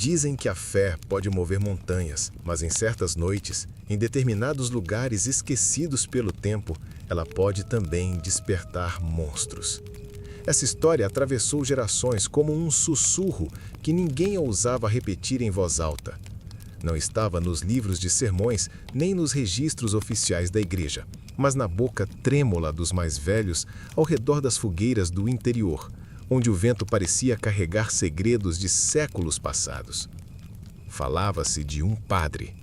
Dizem que a fé pode mover montanhas, mas em certas noites, em determinados lugares esquecidos pelo tempo, ela pode também despertar monstros. Essa história atravessou gerações como um sussurro que ninguém ousava repetir em voz alta. Não estava nos livros de sermões nem nos registros oficiais da igreja, mas na boca trêmula dos mais velhos ao redor das fogueiras do interior, onde o vento parecia carregar segredos de séculos passados. Falava-se de um padre,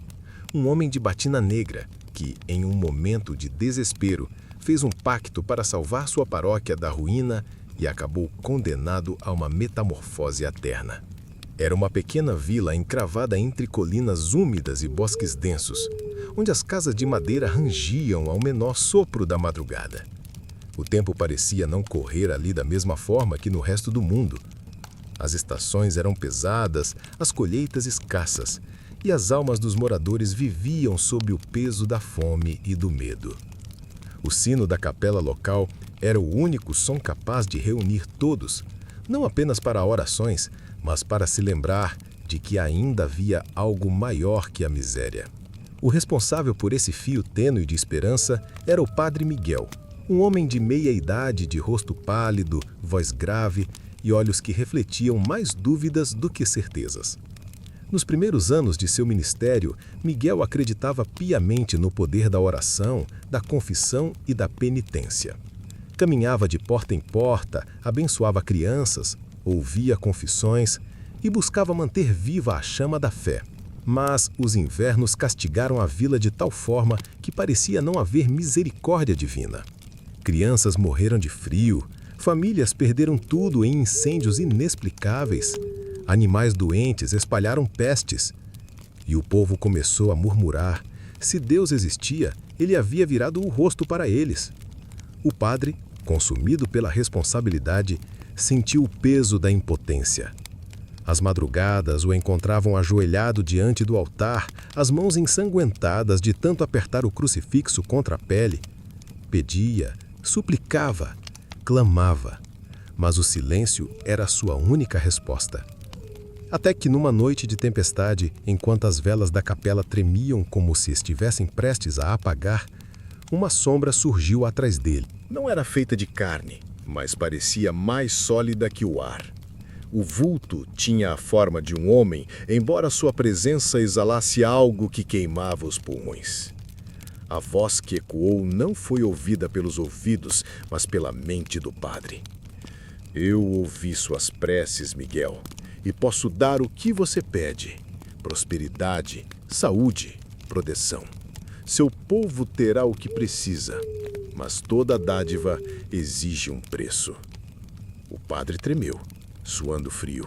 um homem de batina negra que, em um momento de desespero, fez um pacto para salvar sua paróquia da ruína e acabou condenado a uma metamorfose eterna. Era uma pequena vila encravada entre colinas úmidas e bosques densos, onde as casas de madeira rangiam ao menor sopro da madrugada. O tempo parecia não correr ali da mesma forma que no resto do mundo. As estações eram pesadas, as colheitas escassas, e as almas dos moradores viviam sob o peso da fome e do medo. O sino da capela local era o único som capaz de reunir todos, não apenas para orações, mas para se lembrar de que ainda havia algo maior que a miséria. O responsável por esse fio tênue de esperança era o padre Miguel, um homem de meia idade, de rosto pálido, voz grave e olhos que refletiam mais dúvidas do que certezas. Nos primeiros anos de seu ministério, Miguel acreditava piamente no poder da oração, da confissão e da penitência. Caminhava de porta em porta, abençoava crianças, ouvia confissões e buscava manter viva a chama da fé. Mas os invernos castigaram a vila de tal forma que parecia não haver misericórdia divina. Crianças morreram de frio, famílias perderam tudo em incêndios inexplicáveis, animais doentes espalharam pestes. E o povo começou a murmurar: se Deus existia, ele havia virado o rosto para eles. O padre, consumido pela responsabilidade, sentiu o peso da impotência. As madrugadas o encontravam ajoelhado diante do altar, as mãos ensanguentadas de tanto apertar o crucifixo contra a pele. Pedia, suplicava, clamava, mas o silêncio era a sua única resposta. Até que numa noite de tempestade, enquanto as velas da capela tremiam como se estivessem prestes a apagar, uma sombra surgiu atrás dele. Não era feita de carne, mas parecia mais sólida que o ar. O vulto tinha a forma de um homem, embora sua presença exalasse algo que queimava os pulmões. A voz que ecoou não foi ouvida pelos ouvidos, mas pela mente do padre. Eu ouvi suas preces, Miguel, e posso dar o que você pede: prosperidade, saúde, proteção. Seu povo terá o que precisa, mas toda dádiva exige um preço. O padre tremeu, suando frio,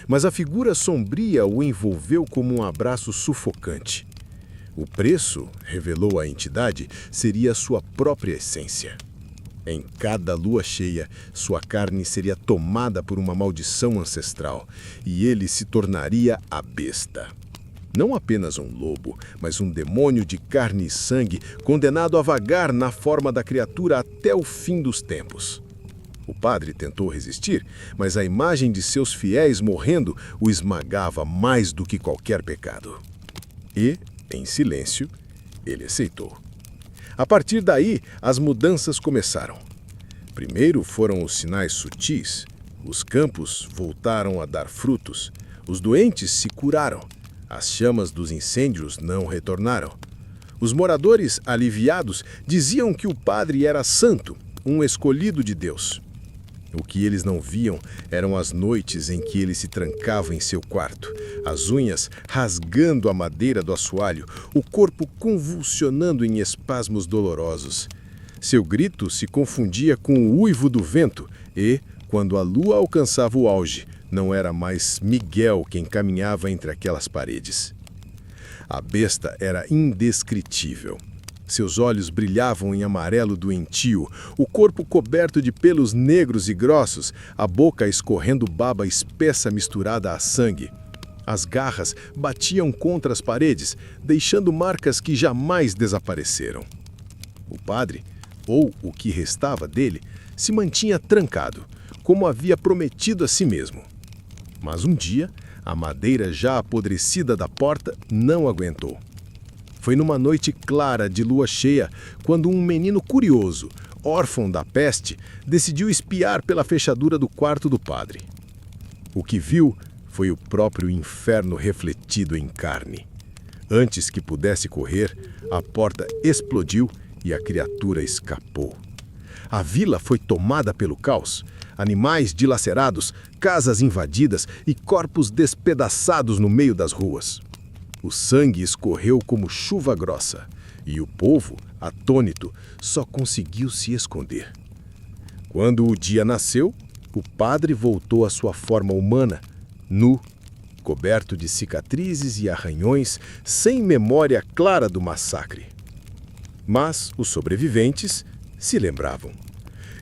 mas a figura sombria o envolveu como um abraço sufocante. O preço, revelou a entidade, seria sua própria essência. Em cada lua cheia, sua carne seria tomada por uma maldição ancestral, e ele se tornaria a besta. Não apenas um lobo, mas um demônio de carne e sangue, condenado a vagar na forma da criatura até o fim dos tempos. O padre tentou resistir, mas a imagem de seus fiéis morrendo o esmagava mais do que qualquer pecado. E, em silêncio, ele aceitou. A partir daí, as mudanças começaram. Primeiro foram os sinais sutis. Os campos voltaram a dar frutos. Os doentes se curaram. As chamas dos incêndios não retornaram. Os moradores, aliviados, diziam que o padre era santo, um escolhido de Deus. O que eles não viam eram as noites em que ele se trancava em seu quarto, as unhas rasgando a madeira do assoalho, o corpo convulsionando em espasmos dolorosos. Seu grito se confundia com o uivo do vento e, quando a lua alcançava o auge, não era mais Miguel quem caminhava entre aquelas paredes. A besta era indescritível. Seus olhos brilhavam em amarelo doentio, o corpo coberto de pelos negros e grossos, a boca escorrendo baba espessa misturada a sangue. As garras batiam contra as paredes, deixando marcas que jamais desapareceram. O padre, ou o que restava dele, se mantinha trancado, como havia prometido a si mesmo. Mas um dia, A madeira já apodrecida da porta não aguentou. Foi numa noite clara de lua cheia, quando um menino curioso, órfão da peste, decidiu espiar pela fechadura do quarto do padre. O que viu foi o próprio inferno refletido em carne. Antes que pudesse correr, a porta explodiu e a criatura escapou. A vila foi tomada pelo caos. Animais dilacerados, casas invadidas e corpos despedaçados no meio das ruas. O sangue escorreu como chuva grossa, e o povo, atônito, só conseguiu se esconder. Quando o dia nasceu, o padre voltou à sua forma humana, nu, coberto de cicatrizes e arranhões, sem memória clara do massacre. Mas os sobreviventes se lembravam.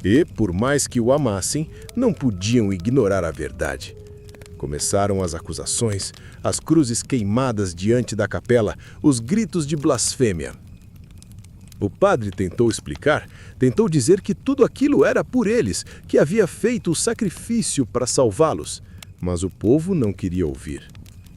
E, por mais que o amassem, não podiam ignorar a verdade. Começaram as acusações, as cruzes queimadas diante da capela, os gritos de blasfêmia. O padre tentou explicar, tentou dizer que tudo aquilo era por eles, que havia feito o sacrifício para salvá-los. Mas o povo não queria ouvir.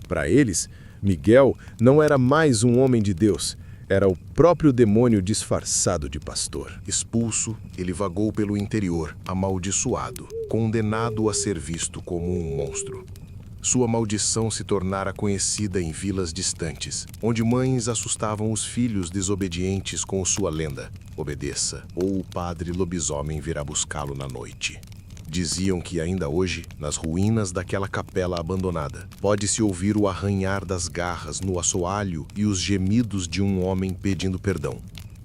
Para eles, Miguel não era mais um homem de Deus, era o próprio demônio disfarçado de pastor. Expulso, ele vagou pelo interior, amaldiçoado, condenado a ser visto como um monstro. Sua maldição se tornara conhecida em vilas distantes, onde mães assustavam os filhos desobedientes com sua lenda: obedeça, ou o padre lobisomem virá buscá-lo na noite. Diziam que ainda hoje, nas ruínas daquela capela abandonada, pode-se ouvir o arranhar das garras no assoalho e os gemidos de um homem pedindo perdão.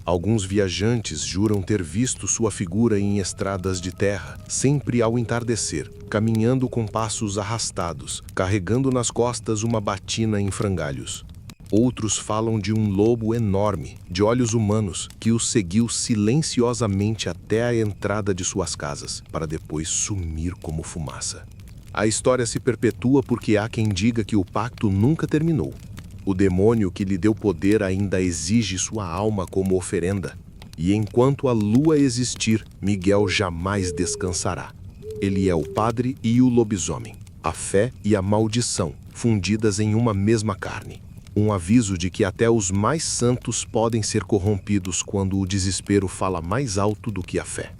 Alguns viajantes juram ter visto sua figura em estradas de terra, sempre ao entardecer, caminhando com passos arrastados, carregando nas costas uma batina em frangalhos. Outros falam de um lobo enorme, de olhos humanos, que os seguiu silenciosamente até a entrada de suas casas, para depois sumir como fumaça. A história se perpetua porque há quem diga que o pacto nunca terminou. O demônio que lhe deu poder ainda exige sua alma como oferenda. E enquanto a lua existir, Miguel jamais descansará. Ele é o padre e o lobisomem, a fé e a maldição, fundidas em uma mesma carne. Um aviso de que até os mais santos podem ser corrompidos quando o desespero fala mais alto do que a fé.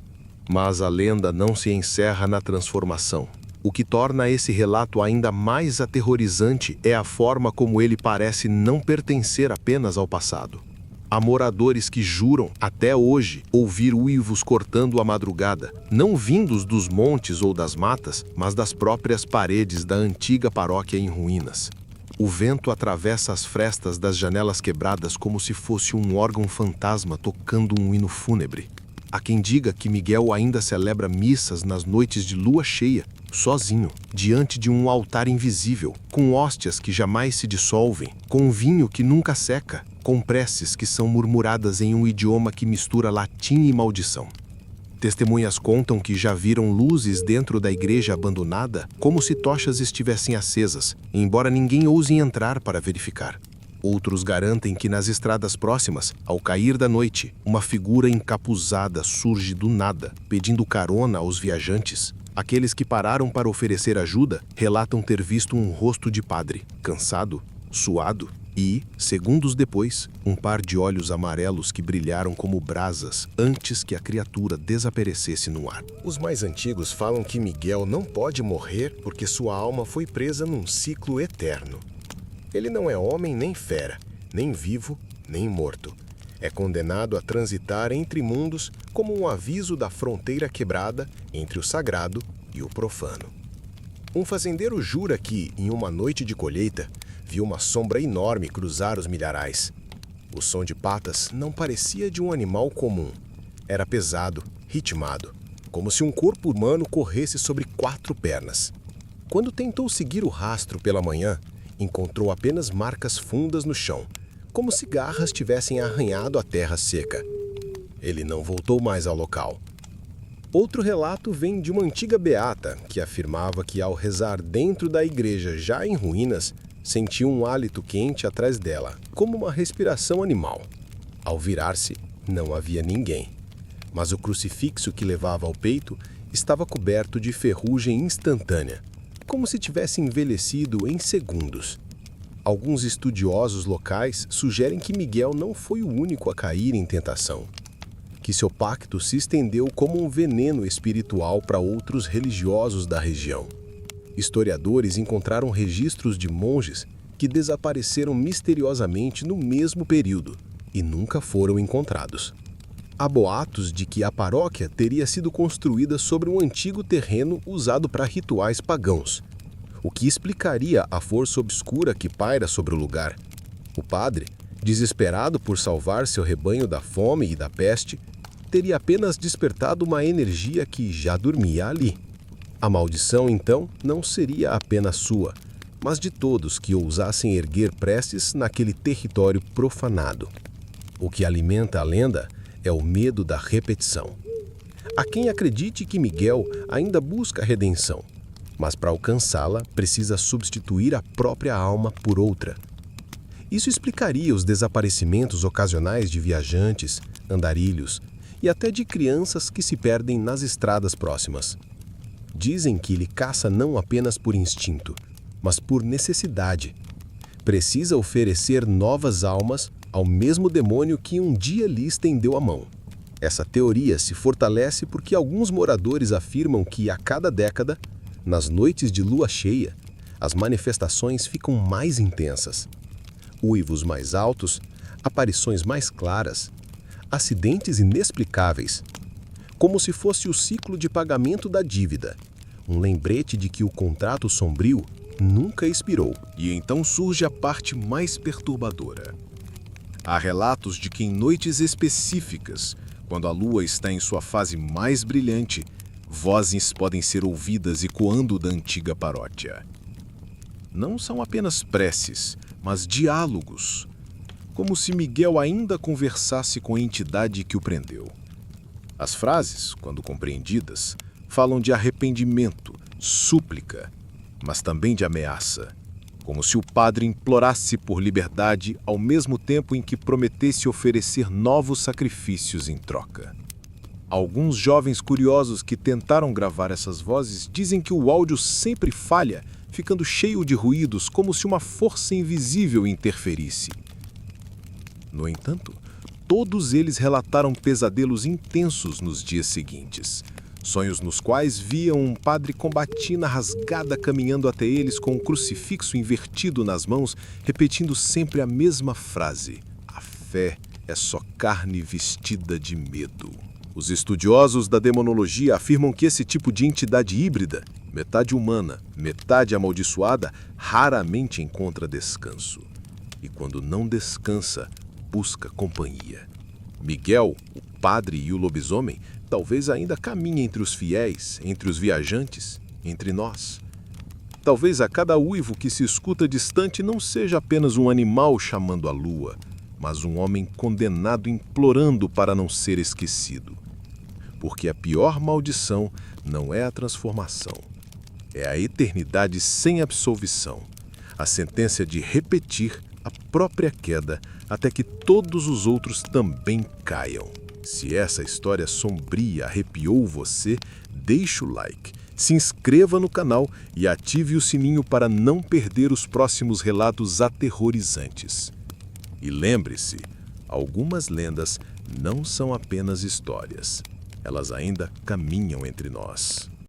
Mas a lenda não se encerra na transformação. O que torna esse relato ainda mais aterrorizante é a forma como ele parece não pertencer apenas ao passado. Há moradores que juram, até hoje, ouvir uivos cortando a madrugada, não vindos dos montes ou das matas, mas das próprias paredes da antiga paróquia em ruínas. O vento atravessa as frestas das janelas quebradas como se fosse um órgão fantasma tocando um hino fúnebre. Há quem diga que Miguel ainda celebra missas nas noites de lua cheia, sozinho, diante de um altar invisível, com hóstias que jamais se dissolvem, com vinho que nunca seca, com preces que são murmuradas em um idioma que mistura latim e maldição. Testemunhas contam que já viram luzes dentro da igreja abandonada, como se tochas estivessem acesas, embora ninguém ouse entrar para verificar. Outros garantem que nas estradas próximas, ao cair da noite, uma figura encapuzada surge do nada, pedindo carona aos viajantes. Aqueles que pararam para oferecer ajuda relatam ter visto um rosto de padre, cansado, suado, e, segundos depois, um par de olhos amarelos que brilharam como brasas antes que a criatura desaparecesse no ar. Os mais antigos falam que Miguel não pode morrer porque sua alma foi presa num ciclo eterno. Ele não é homem nem fera, nem vivo, nem morto. É condenado a transitar entre mundos como um aviso da fronteira quebrada entre o sagrado e o profano. Um fazendeiro jura que, em uma noite de colheita, viu uma sombra enorme cruzar os milharais. O som de patas não parecia de um animal comum. Era pesado, ritmado, como se um corpo humano corresse sobre 4 pernas. Quando tentou seguir o rastro pela manhã, encontrou apenas marcas fundas no chão, como se garras tivessem arranhado a terra seca. Ele não voltou mais ao local. Outro relato vem de uma antiga beata que afirmava que, ao rezar dentro da igreja já em ruínas, sentiu um hálito quente atrás dela, como uma respiração animal. Ao virar-se, não havia ninguém, mas o crucifixo que levava ao peito estava coberto de ferrugem instantânea. como se tivesse envelhecido em segundos. Alguns estudiosos locais sugerem que Miguel não foi o único a cair em tentação, que seu pacto se estendeu como um veneno espiritual para outros religiosos da região. Historiadores encontraram registros de monges que desapareceram misteriosamente no mesmo período e nunca foram encontrados. Há boatos de que a paróquia teria sido construída sobre um antigo terreno usado para rituais pagãos, o que explicaria a força obscura que paira sobre o lugar. O padre, desesperado por salvar seu rebanho da fome e da peste, teria apenas despertado uma energia que já dormia ali. A maldição, então, não seria apenas sua, mas de todos que ousassem erguer preces naquele território profanado. O que alimenta a lenda é o medo da repetição. Há quem acredite que Miguel ainda busca a redenção, mas para alcançá-la precisa substituir a própria alma por outra. Isso explicaria os desaparecimentos ocasionais de viajantes, andarilhos e até de crianças que se perdem nas estradas próximas. Dizem que ele caça não apenas por instinto, mas por necessidade. Precisa oferecer novas almas ao mesmo demônio que um dia lhe estendeu a mão. Essa teoria se fortalece porque alguns moradores afirmam que a cada década, nas noites de lua cheia, as manifestações ficam mais intensas. Uivos mais altos, aparições mais claras, acidentes inexplicáveis, como se fosse o ciclo de pagamento da dívida, um lembrete de que o contrato sombrio nunca expirou. E então surge a parte mais perturbadora. Há relatos de que em noites específicas, quando a lua está em sua fase mais brilhante, vozes podem ser ouvidas ecoando da antiga paróquia. Não são apenas preces, mas diálogos, como se Miguel ainda conversasse com a entidade que o prendeu. As frases, quando compreendidas, falam de arrependimento, súplica, mas também de ameaça, como se o padre implorasse por liberdade ao mesmo tempo em que prometesse oferecer novos sacrifícios em troca. Alguns jovens curiosos que tentaram gravar essas vozes dizem que o áudio sempre falha, ficando cheio de ruídos como se uma força invisível interferisse. No entanto, todos eles relataram pesadelos intensos nos dias seguintes, sonhos nos quais viam um padre com batina rasgada caminhando até eles com um crucifixo invertido nas mãos, repetindo sempre a mesma frase: "A fé é só carne vestida de medo." Os estudiosos da demonologia afirmam que esse tipo de entidade híbrida, metade humana, metade amaldiçoada, raramente encontra descanso. E quando não descansa, busca companhia. Miguel, o padre e o lobisomem, talvez ainda caminhe entre os fiéis, entre os viajantes, entre nós. Talvez a cada uivo que se escuta distante não seja apenas um animal chamando a lua, mas um homem condenado implorando para não ser esquecido. Porque a pior maldição não é a transformação, é a eternidade sem absolvição, a sentença de repetir a própria queda até que todos os outros também caiam. Se essa história sombria arrepiou você, deixe o like, se inscreva no canal e ative o sininho para não perder os próximos relatos aterrorizantes. E lembre-se, algumas lendas não são apenas histórias. Elas ainda caminham entre nós.